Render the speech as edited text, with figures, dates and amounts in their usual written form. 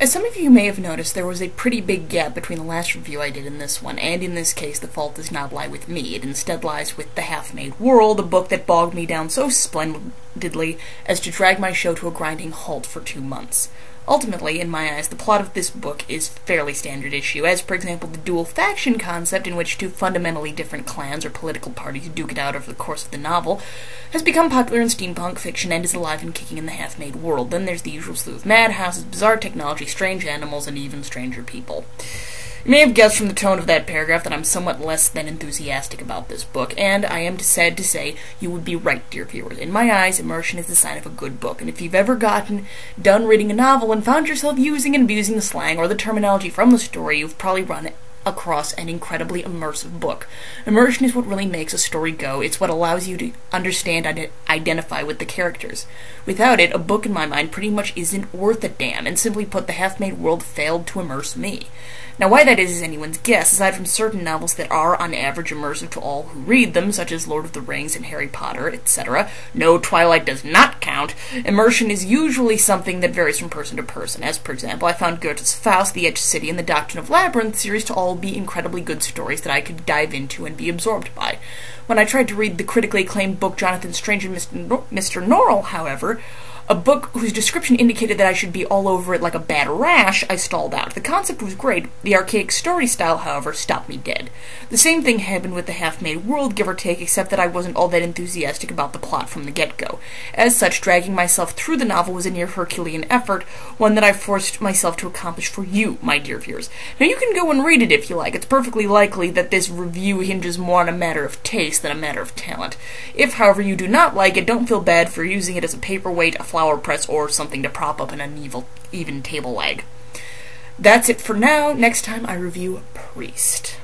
As some of you may have noticed, there was a pretty big gap between the last review I did and this one, and in this case the fault does not lie with me. It instead lies with The Half-Made World, a book that bogged me down so splendidly as to drag my show to a grinding halt for 2 months. Ultimately, in my eyes, the plot of this book is fairly standard issue, as, for example, the dual faction concept in which two fundamentally different clans or political parties duke it out over the course of the novel, has become popular in steampunk fiction and is alive and kicking in The Half-Made World. Then there's the usual slew of madhouses, bizarre technology, strange animals, and even stranger people. You may have guessed from the tone of that paragraph that I'm somewhat less than enthusiastic about this book, and I am sad to say you would be right, dear viewers. In my eyes, immersion is the sign of a good book, and if you've ever gotten done reading a novel and found yourself using and abusing the slang or the terminology from the story, you've probably run across an incredibly immersive book. Immersion is what really makes a story go. It's what allows you to understand and identify with the characters. Without it, a book in my mind pretty much isn't worth a damn, and simply put, The Half-Made World failed to immerse me. Now, why that is anyone's guess, aside from certain novels that are, on average, immersive to all who read them, such as Lord of the Rings and Harry Potter, etc. No, Twilight does not count. Immersion is usually something that varies from person to person, as, for example, I found Goethe's Faust, The Edged City, and the Doctrine of Labyrinth series to all be incredibly good stories that I could dive into and be absorbed by. When I tried to read the critically acclaimed book Jonathan Strange and Mr. Norrell, however, a book whose description indicated that I should be all over it like a bad rash, I stalled out. The concept was great. The archaic story style, however, stopped me dead. The same thing happened with The Half-Made World, give or take, except that I wasn't all that enthusiastic about the plot from the get-go. As such, dragging myself through the novel was a near Herculean effort, one that I forced myself to accomplish for you, my dear viewers. Now, you can go and read it if you like. It's perfectly likely that this review hinges more on a matter of taste than a matter of talent. If, however, you do not like it, don't feel bad for using it as a paperweight, a flower press, or something to prop up an uneven table leg. That's it for now. Next time I review Priest.